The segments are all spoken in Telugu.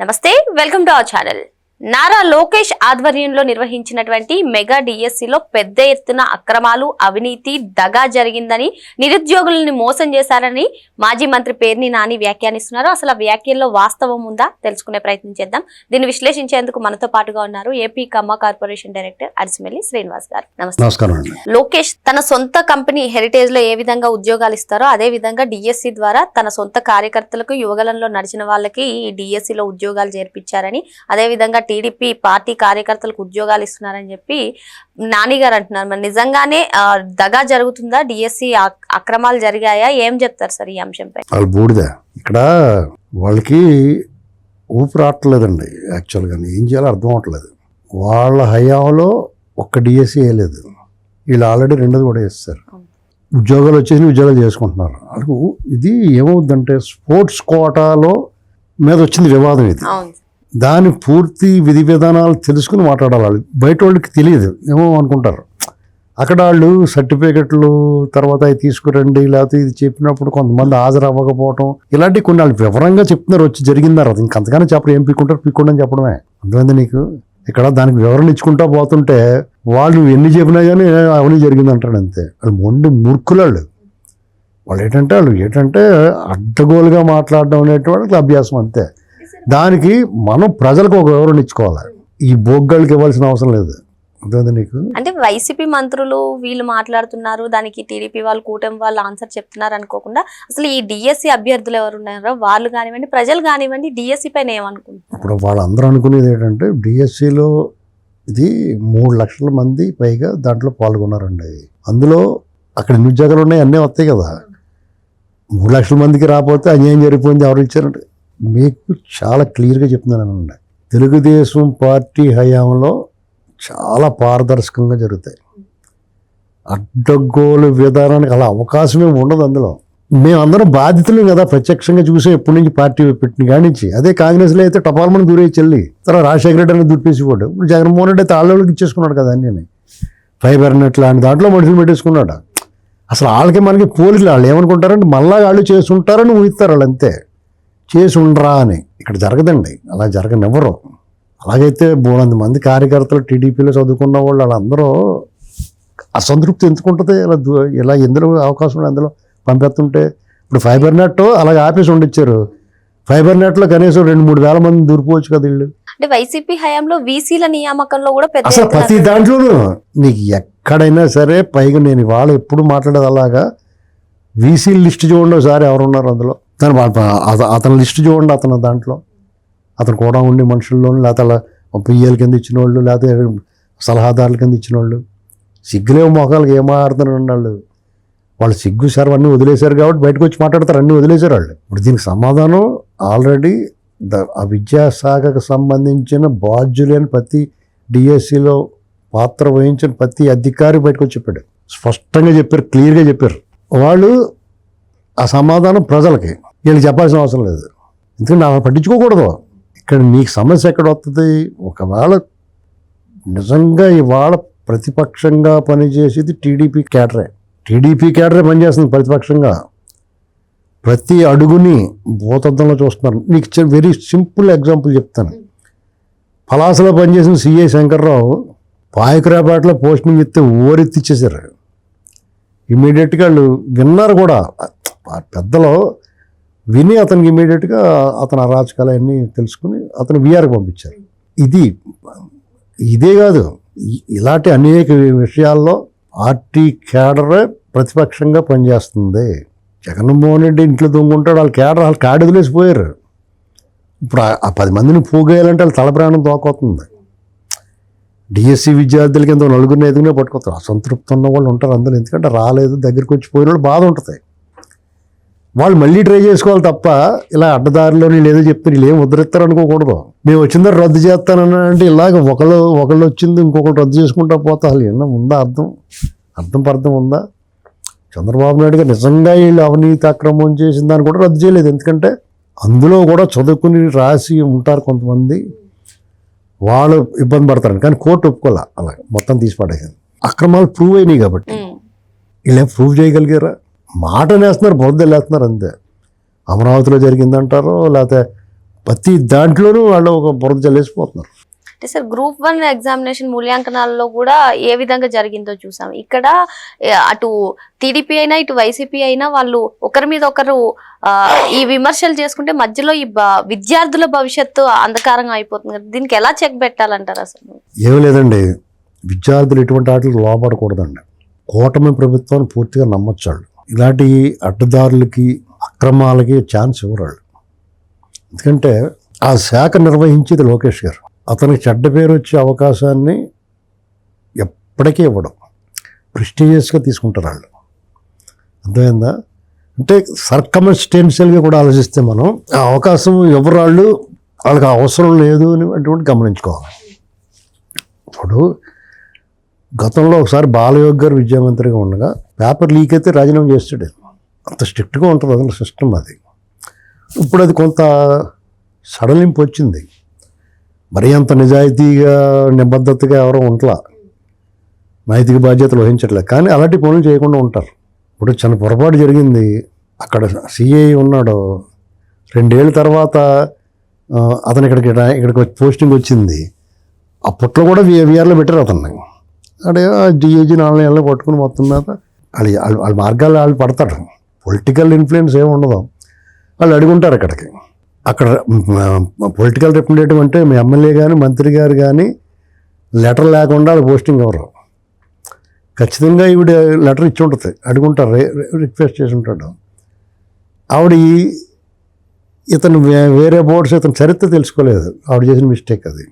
నమస్తే welcome to our channel. Nara Lokesh ఆధ్వర్యంలో నిర్వహించినటువంటి మెగా డిఎస్సిలో పెద్ద ఎత్తున అక్రమాలు, అవినీతి, దగా జరిగిందని, నిరుద్యోగులను మోసం చేశారని మాజీ మంత్రి పేర్ని నాని వ్యాఖ్యానిస్తున్నారు. అసలు ఆ వ్యాఖ్యల్లో వాస్తవం ఉందా తెలుసుకునే ప్రయత్నం చేద్దాం. దీన్ని విశ్లేషించేందుకు మనతో పాటుగా ఉన్నారు ఏపీ కమ్మ కార్పొరేషన్ డైరెక్టర్ అరిసిమెల్లి శ్రీనివాస్ గారు. నమస్కారం. లోకేష్ తన సొంత కంపెనీ హెరిటేజ్ లో ఏ విధంగా ఉద్యోగాలు ఇస్తారో అదే విధంగా డిఎస్సి ద్వారా తన సొంత కార్యకర్తలకు, యువగలంలో నడిచిన వాళ్ళకి ఈ డిఎస్సిలో ఉద్యోగాలు చేర్పించారని, అదే విధంగా టీడీపీ పార్టీ కార్యకర్తలకు ఉద్యోగాలు ఇస్తున్నారని చెప్పి నాని గారు అంటున్నారు. మరి నిజంగానే దగా జరుగుతుందా? డిఎస్సి అక్రమాలు జరిగాయా? ఏం చెప్తారు సార్ ఈ అంశంపై? వాళ్ళు బూడిదా ఇక్కడ వాళ్ళకి ఊపిరి రావట్లేదండి. యాక్చువల్గా ఏం చేయాలో అర్థం అవట్లేదు. వాళ్ళ హయాంలో ఒక్క డిఎస్సి వేయలేదు, వీళ్ళు ఆల్రెడీ రెండోది కూడా వేస్తారు. ఉద్యోగాలు వచ్చేసి ఉద్యోగాలు చేసుకుంటున్నారు. వాళ్ళకు ఇది ఏమవుద్దంటే స్పోర్ట్స్ కోటాలో మీద వచ్చింది వివాదం. ఇది దాని పూర్తి విధి విధానాలు తెలుసుకుని మాట్లాడాలి. వాళ్ళు బయట వాళ్ళకి తెలియదు, ఏమో అనుకుంటారు. అక్కడ వాళ్ళు సర్టిఫికెట్లు తర్వాత అవి తీసుకురండి, లేకపోతే ఇది చెప్పినప్పుడు కొంతమంది హాజరు అవ్వకపోవటం, ఇలాంటివి కొన్ని వాళ్ళు వివరంగా చెప్తున్నారు. వచ్చి జరిగిందారు అది ఇంకంతగానే చెప్పరు. ఏం పీక్కుంటారు అని చెప్పడమే. అర్థమైంది నీకు? ఇక్కడ దానికి వివరణ ఇచ్చుకుంటా పోతుంటే వాళ్ళు ఎన్ని చెప్పినా కానీ అవన్నీ జరిగిందంటాడు అంతే. వాళ్ళు మొండి మూర్ఖులాళ్ళు. వాళ్ళు ఏంటంటే అడ్డగోలుగా మాట్లాడడం అనేటువంటి అభ్యాసం అంతే. దానికి మనం ప్రజలకు ఒక వివరణ ఇచ్చుకోవాలి. ఈ బొగ్గలకి ఇవ్వాల్సిన అవసరం లేదు. అర్థమైంది నీకు? అంటే వైసీపీ మంత్రులు వీళ్ళు మాట్లాడుతున్నారు, దానికి టీడీపీ వాళ్ళు, కూటమి వాళ్ళు ఆన్సర్ చెప్తున్నారు అనుకోకుండా అసలు ఈ డిఎస్సి అభ్యర్థులు ఎవరు ఉన్నారో వాళ్ళు కానివ్వండి, ప్రజలు కానివ్వండి, డిఎస్సి పైన ఏమనుకుంటున్నారు? ఇప్పుడు వాళ్ళందరూ అనుకునేది ఏంటంటే డిఎస్సిలో ఇది 3 లక్షల మంది పైగా దాంట్లో పాల్గొన్నారండి. అందులో అక్కడ ఎన్ని ఉద్యోగాలు ఉన్నాయి అన్నీ వస్తాయి కదా. 3 లక్షల మందికి రాకపోతే అన్యాయం జరిగిపోయింది, ఎవరు ఇచ్చారంటే మీకు చాలా క్లియర్గా చెప్తున్నానండి. తెలుగుదేశం పార్టీ హయాంలో చాలా పారదర్శకంగా జరుగుతాయి. అడ్డగోలు విధానానికి అలా అవకాశమే ఉండదు. అందులో మేమందరం బాధితులు కదా, ప్రత్యక్షంగా చూసే ఎప్పటి నుంచి పార్టీ పెట్టిన కానించి. అదే కాంగ్రెస్లో అయితే టపాల్మని దూరే చెల్లి తర్వాత రాజశేఖర రెడ్డి అనేది దుర్పేసిపోయాడు. ఇప్పుడు జగన్మోహన్ రెడ్డి అయితే ఆళ్ళకి ఇచ్చేసుకున్నాడు కదా అన్నీ. ఫైబర్ నెట్ లాంటి దాంట్లో మనుషులు పెట్టేసుకున్నాడు. అసలు వాళ్ళకి మనకి పోలీసులు వాళ్ళు ఏమనుకుంటారంటే మళ్ళా వాళ్ళు చేసుంటారని ఊహిస్తారు. వాళ్ళు అంతే, చేసి ఉండరా అని. ఇక్కడ జరగదండి, అలా జరగనివ్వరు. అలాగైతే 300 మంది కార్యకర్తలు టీడీపీలో చదువుకున్న వాళ్ళు వాళ్ళందరూ అసంతృప్తి ఎందుకుంటుంది? ఇలా ఎందులో అవకాశం అందులో పంపిస్తుంటే ఇప్పుడు ఫైబర్ నెట్ అలాగే ఆఫీస్ ఉండిచ్చారు. ఫైబర్ నెట్లో కనీసం 2-3 వేల మంది దూరిపోవచ్చు కదా వీళ్ళు. అంటే వైసీపీ హయాంలో వీసీల నియామకంలో కూడా అసలు ప్రతి దాంట్లోనూ నీకు ఎక్కడైనా సరే, పైగా నేను ఇవాళ ఎప్పుడు మాట్లాడేది అలాగా వీసీ లిస్ట్ చూడండి ఒకసారి ఎవరున్నారు అందులో. అతని లిస్టు చూడండి. అతను దాంట్లో అతను కూడా ఉండే మనుషుల్లోనూ, లేకపోతే అలా పిఎల్ కింద ఇచ్చిన వాళ్ళు, లేకపోతే సలహాదారుల కింద ఇచ్చిన వాళ్ళు, సిగ్గులేవు మొఖాలకు ఏమాడుతున్నారు వాళ్ళు. వాళ్ళు సిగ్గు సార్ అన్నీ వదిలేశారు కాబట్టి బయటకు వచ్చి మాట్లాడతారు. అన్నీ వదిలేశారు వాళ్ళు. ఇప్పుడు దీనికి సమాధానం ఆల్రెడీ ఆ విద్యాశాఖకు సంబంధించిన బాధ్యులైన ప్రతి డిఎస్సిలో పాత్ర వహించిన ప్రతి అధికారి బయటకు వచ్చి చెప్పాడు. స్పష్టంగా చెప్పారు, క్లియర్గా చెప్పారు. వాళ్ళు ఆ సమాధానం ప్రజలకి, వీళ్ళకి చెప్పాల్సిన అవసరం లేదు. ఎందుకంటే అలా పట్టించుకోకూడదు. ఇక్కడ నీకు సమస్య ఎక్కడ వస్తుంది? ఒకవేళ నిజంగా ఇవాళ ప్రతిపక్షంగా పనిచేసేది టీడీపీ క్యాడరే పనిచేస్తుంది ప్రతిపక్షంగా. ప్రతి అడుగుని భూతద్దంలో చూస్తున్నారు. నీకు వెరీ సింపుల్ ఎగ్జాంపుల్ చెప్తాను. పలాసలో పనిచేసిన సిఐ శంకర్రావు పాయకురాపేటలో పోస్టింగ్ ఇస్తే ఓరెత్తిచ్చేసారు. ఇమీడియట్గా వాళ్ళు విన్నారు కూడా, పెద్దలో విని అతనికి ఇమీడియట్గా అతను అరాచకాలు అన్నీ తెలుసుకుని అతను వీఆర్కి పంపించారు. ఇదే కాదు, ఇలాంటి అనేక విషయాల్లో పార్టీ క్యాడరే ప్రతిపక్షంగా పనిచేస్తుంది. జగన్మోహన్ రెడ్డి ఇంట్లో దొంగుంటాడు, వాళ్ళ క్యాడర్ వదిలేసిపోయారు. ఇప్పుడు ఆ 10 మందిని పోగేయాలంటే వాళ్ళ తల ప్రాణం తోకొస్తుంది. డిఎస్సి విద్యార్థులకి ఎంతో 4-5 పట్టుకొస్తారు. అసంతృప్తి ఉన్న వాళ్ళు ఉంటారు అందులో. ఎందుకంటే రాలేదు, దగ్గరికి వచ్చి పోయిన వాళ్ళు బాధ ఉంటుంది. వాళ్ళు మళ్ళీ ట్రై చేసుకోవాలి తప్ప ఇలా అడ్డదారిలో వీళ్ళు ఏదో చెప్తే వీళ్ళు ఏం ఉద్ధరిస్తారు అనుకోకూడదు. మేము వచ్చిందో రద్దు చేస్తానని అంటే ఇలాగ ఒకళ్ళు వచ్చింది ఇంకొకటి రద్దు చేసుకుంటా పోతా. అసలు ఏమన్నా ఉందా అర్థం ఉందా? చంద్రబాబు నాయుడు గారు నిజంగా వీళ్ళు అవినీతి అక్రమం చేసిన దాన్ని కూడా రద్దు చేయలేదు. ఎందుకంటే అందులో కూడా చదువుకుని రాసి ఉంటారు కొంతమంది, వాళ్ళు ఇబ్బంది పడతారు. కానీ కోర్టు ఒప్పుకోలే, అలా మొత్తం తీసి పడేసింది. అక్రమాలు ప్రూవ్ అయినాయి కాబట్టి వీళ్ళేం ప్రూవ్ చేయగలిగారా? మాట నేస్తున్నారు, బౌద్ధలు వేస్తున్నారు అంతే. అమరావతిలో జరిగిందంటారు, లేకపోతే ప్రతి దాంట్లోనూ వాళ్ళు ఒక బురద జల్లేసిపోతున్నారు. అంటే సార్ గ్రూప్ 1 ఎగ్జామినేషన్ మూల్యాంకనాల్లో కూడా ఏ విధంగా జరిగిందో చూసాం. ఇక్కడ అటు టీడీపీ అయినా ఇటు వైసీపీ అయినా వాళ్ళు ఒకరి మీద ఒకరు ఈ విమర్శలు చేసుకుంటే మధ్యలో ఈ విద్యార్థుల భవిష్యత్తు అంధకారంగా అయిపోతుంది కదా, దీనికి ఎలా చెక్ పెట్టాలంటారు అసలు? ఏమీ లేదండి, విద్యార్థులు ఎటువంటి వాటికి లోపడకూడదండి. కూటమి ప్రభుత్వాన్ని పూర్తిగా నమ్మొచ్చు. వాళ్ళు ఇలాంటి అడ్డదారులకి అక్రమాలకి ఛాన్స్ ఇవ్వరాళ్ళు. ఎందుకంటే ఆ శాఖ నిర్వహించేది లోకేష్ గారు. అతనికి చెడ్డ పేరు వచ్చే అవకాశాన్ని ఎప్పటికీ ఇవ్వడం, ప్రెస్టీజియస్గా తీసుకుంటారు వాళ్ళు. అర్థమైందా? అంటే సర్కమ్స్టెన్షియల్గా కూడా ఆలోచిస్తే మనం ఆ అవకాశం ఎవరాళ్ళు వాళ్ళకి అవసరం లేదు అని అటువంటి గమనించుకోవాలి. ఇప్పుడు గతంలో ఒకసారి బాలయోగ్ గారు విద్యామంత్రిగా ఉండగా పేపర్ లీక్ అయితే రాజీనామా చేస్తాడు. అంత స్ట్రిక్ట్గా ఉంటుంది అసలు సిస్టమ్ అది. ఇప్పుడు అది కొంత సడలింపు వచ్చింది. మరీ అంత నిజాయితీగా నిబద్ధతగా ఎవరో ఉంటలా, నైతిక బాధ్యతలు వహించట్లేదు. కానీ అలాంటి పనులు చేయకుండా ఉంటారు. ఇప్పుడు చిన్న పొరపాటు జరిగింది. అక్కడ సిఐ ఉన్నాడు, 2 ఏళ్ళ తర్వాత అతను ఇక్కడికి పోస్టింగ్ వచ్చింది. అప్పట్లో కూడా విఆర్లో పెట్టారు అతన్ని. అదే డిఏజీ 4 నెలలు పట్టుకుని మొత్తం మీద వాళ్ళ మార్గాలు వాళ్ళు పడతారు. పొలిటికల్ ఇన్ఫ్లుయెన్స్ ఏమి ఉండదు. వాళ్ళు అడుగుంటారు అక్కడ పొలిటికల్ రిప్రజెంటేటివ్ అంటే మీ ఎమ్మెల్యే కానీ మంత్రి గారు కానీ లెటర్ లేకుండా వాళ్ళు పోస్టింగ్ ఎవరు. ఖచ్చితంగా ఈవిడ లెటర్ ఇచ్చి ఉంటుంది, అడుగుంటారు, రిక్వెస్ట్ చేసి ఉంటాడు. ఆవిడ ఇతను వేరే బోర్డ్స్ ఇతను చరిత్ర తెలుసుకోలేదు. ఆవిడ చేసిన మిస్టేక్ అది.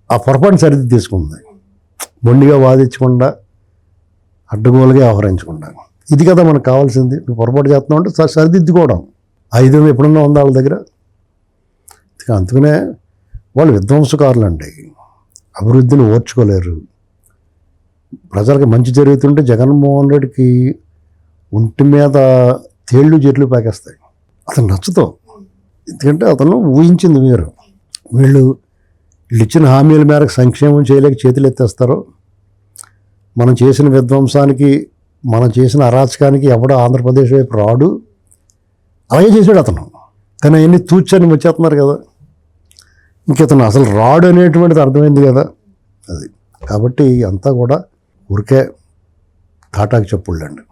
ఆ పొరపాటు చరిత్ర తీసుకుంది. మొండిగా వాదించకుండా, అడ్డగోలుగా వ్యవహరించకుండా. ఇది కదా మనకు కావాల్సింది. నువ్వు పొరపాటు చేస్తున్నావు అంటే సరిదిద్దుకోవడం. ఆయుధం ఎప్పుడన్నా ఉందా వాళ్ళ దగ్గర? అందుకనే వాళ్ళు విధ్వంసకారులు అండి. అభివృద్ధిని ఓర్చుకోలేరు. ప్రజలకు మంచి జరుగుతుంటే జగన్మోహన్ రెడ్డికి ఒంటి మీద తేళ్ళు జెట్లు పాకేస్తాయి. అతను నచ్చుతో. ఎందుకంటే అతను ఊహించింది వేరు. వీళ్ళు ఇచ్చిన హామీల మేరకు సంక్షేమం చేయలేక చేతులు ఎత్తేస్తారు. మనం చేసిన విధ్వంసానికి, మనం చేసిన అరాచకానికి ఎవడో ఆంధ్రప్రదేశ్ వైపు రాడు. అలాగే చేశాడు అతను. కానీ అవన్నీ తూచని వచ్చేస్తున్నారు కదా. ఇంక ఇతను అసలు రాడు అనేటువంటిది అర్థమైంది కదా అది. కాబట్టి అంతా కూడా ఊరికే తాటాకు చెప్పుళ్ళండి.